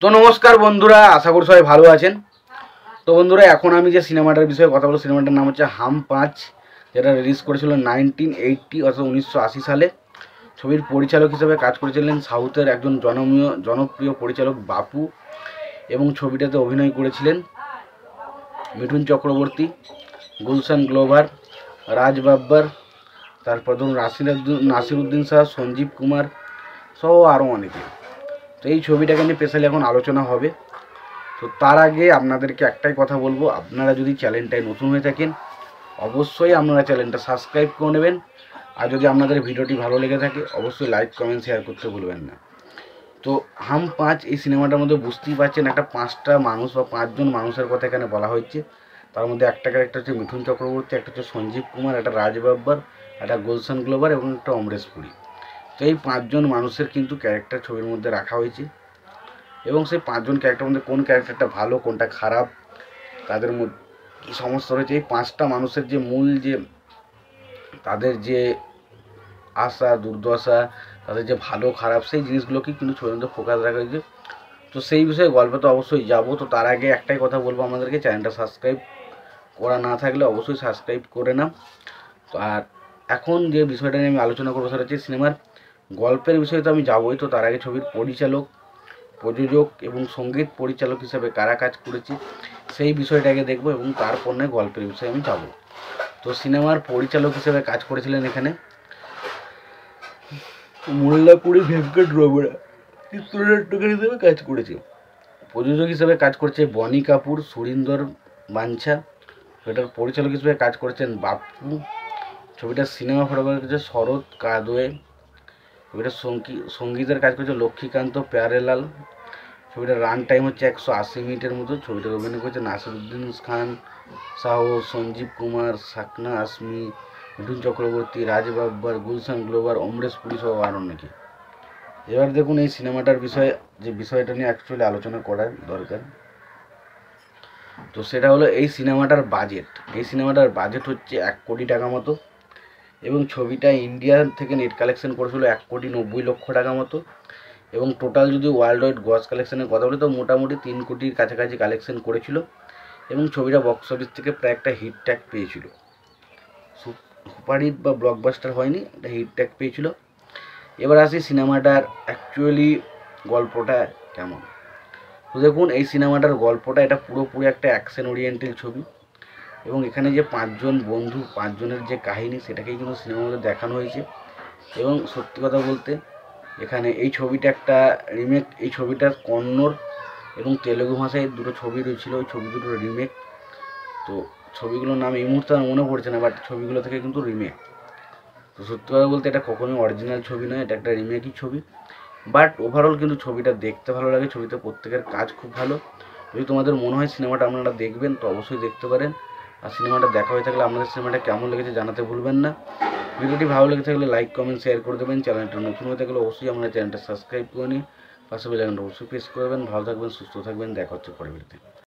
তো নমস্কার বন্ধুরা, আশা করি সবাই ভালো আছেন। তো বন্ধুরা, এখন আমি যে সিনেমাটার বিষয়ে কথা বলবো, সিনেমাটার নাম হচ্ছে হাম 5, যেটা রিলিজ করেছিল 1980 অর্থাৎ 1980 সালে। ছবির পরিচালক হিসেবে কাজ করেছিলেন সাউথের একজন জনপ্রিয় পরিচালক বাপু, এবং ছবিটাতে অভিনয় করেছিলেন মিঠুন চক্রবর্তী, গুলশান গ্লোভার, রাজ বাব্বার, তারপর ধরুন নাসিরুদ্দিন শাহ, সঞ্জীব কুমার সহ আরও অনেকে। তো এই ছবিটাকে নিয়ে স্পেশালি এখন আলোচনা হবে। তো তার আগে আপনাদেরকে একটাই কথা বলবো, আপনারা যদি চ্যানেলটায় নতুন হয়ে থাকেন অবশ্যই আপনারা চ্যানেলটা সাবস্ক্রাইব করে নেবেন। আর যদি আপনাদের ভিডিওটি ভালো লেগে থাকে অবশ্যই লাইক কমেন্ট শেয়ার করতে ভুলবেন না। তো হাম 5 এই সিনেমাটার মধ্যে বুঝতেই পারছেন একটা 5টা মানুষ বা 5জন মানুষের কথা এখানে বলা হচ্ছে। তার মধ্যে একটা ক্যারেক্টার হচ্ছে মিঠুন চক্রবর্তী, একটা হচ্ছে সঞ্জীব কুমার, একটা রাজ বাব্বার, একটা গুলশান গ্লোভার এবং একটা অমরেশ পুরী। তো এই 5জন মানুষের কিন্তু ক্যারেক্টার ছবির মধ্যে রাখা হয়েছে, এবং সেই 5জন ক্যারেক্টার মধ্যে কোন ক্যারেক্টারটা ভালো কোনটা খারাপ, তাদের মধ্যে কী সমস্যা রয়েছে, এই 5টা মানুষের যে মূল যে তাদের যে আশা দুর্দশা, তাদের যে ভালো খারাপ, সেই জিনিসগুলোকেই কিন্তু ছবির মধ্যে ফোকাস রাখা হয়েছে। তো সেই বিষয়ে গল্পে তো অবশ্যই যাবো। তো তার আগে একটাই কথা বলবো, আমাদেরকে চ্যানেলটা সাবস্ক্রাইব করা না থাকলে অবশ্যই সাবস্ক্রাইব করে নাও। তো আর এখন যে বিষয়টা নিয়ে আমি আলোচনা করবো সেটা হচ্ছে সিনেমার গল্পের বিষয়ে। তো আমি যাবোই, তো তার আগে ছবির পরিচালক, প্রযোজক এবং সঙ্গীত পরিচালক হিসেবে কারা কাজ করেছে সেই বিষয়টাকে দেখবো, এবং তারপর নয় গল্পের বিষয়ে আমি যাব। তো সিনেমার পরিচালক হিসেবে কাজ করেছিলেন এখানে মোল্লাপুরি ভেঙ্কট রমনা, চিত্রনাট্যকার হিসেবে কাজ করেছে। প্রযোজক হিসেবে কাজ করছে বনি কাপুর, সুরিন্দর বাঞ্ছা। এটার পরিচালক হিসেবে কাজ করেছেন বাপু। ছবিটার সিনেমা ফটোগ্রাফি করেছে শরৎ কাদোয়ে। ছবিটার সঙ্গীতের কাজ করেছে লক্ষ্মীকান্ত প্যারেলাল। ছবিটার রান টাইম হচ্ছে 180 মিনিটের মতো। ছবিটার অভিনয় করেছে নাসিরুদ্দিন খান শাহ, সঞ্জীব কুমার, সাকনা আসমি, মিঠুন চক্রবর্তী, রাজ বাব্বার, গুলশান গ্লোভার, অমরেশ পুরী সহ আরও অনেকে। এবার দেখুন এই সিনেমাটার বিষয়ে, যে বিষয়টা নিয়ে অ্যাকচুয়ালি আলোচনা করার দরকার, তো সেটা হলো এই সিনেমাটার বাজেট। এই সিনেমাটার বাজেট হচ্ছে 1 কোটি টাকা মতো, এবং ছবিটা ইন্ডিয়া থেকে নেট কালেকশন করেছিল 1,90,00,000 টাকা মতো, এবং টোটাল যদি ওয়ার্ল্ড ওয়াইড গ্রস কালেকশনের কথা বলি তো মোটামুটি 3 কোটির কাছাকাছি কালেকশন করেছিল, এবং ছবিটা বক্স অফিস থেকে প্রায় একটা হিট ট্যাগ পেয়েছিল। সুপার হিট বা ব্লকবাস্টার হয়নি, একটা হিট ট্যাগ পেয়েছিল। এবার আসি সিনেমাটার অ্যাকচুয়ালি গল্পটা কেমন। তো দেখুন এই সিনেমাটার গল্পটা, এটা পুরোপুরি একটা অ্যাকশন ওরিয়েন্টেড ছবি, এবং এখানে যে 5জন বন্ধু, 5জনের যে কাহিনী সেটাকেই কিন্তু সিনেমাতে দেখানো হয়েছে। এবং সত্যি কথা বলতে এখানে এই ছবিটা একটা রিমেক। এই ছবিটার কন্নড় এবং তেলেগু ভাষায় দুটো ছবি রয়েছিল, ওই ছবি দুটোর রিমেক। তো ছবিগুলোর নাম এই মুহূর্তে আমার মনে পড়ছে না, বাট ছবিগুলো থেকে কিন্তু রিমেক। তো সত্যি কথা বলতে এটা কখনোই অরিজিনাল ছবি নয়, এটা একটা রিমেকই ছবি। বাট ওভারঅল কিন্তু ছবিটা দেখতে ভালো লাগে, ছবিতে প্রত্যেকের কাজ খুব ভালো। যদি তোমাদের মনে হয় সিনেমাটা আপনারা দেখবেন তো অবশ্যই দেখতে পারেন। আর সিনেমাটা দেখা হয়ে থাকলে আপনাদের সিনেমাটা কেমন লেগেছে জানাতে ভুলবেন না। ভিডিওটি ভালো লেগে থাকলে লাইক কমেন্ট শেয়ার করে দেবেন। চ্যানেলটা নতুন হয়ে থাকলে অবশ্যই আপনারা চ্যানেলটা সাবস্ক্রাইব করে নিন, পাশে বেল আইকনটা অবশ্যই প্রেস করবেন। ভালো থাকবেন, সুস্থ থাকবেন, দেখা হচ্ছে পরের ভিডিওতে।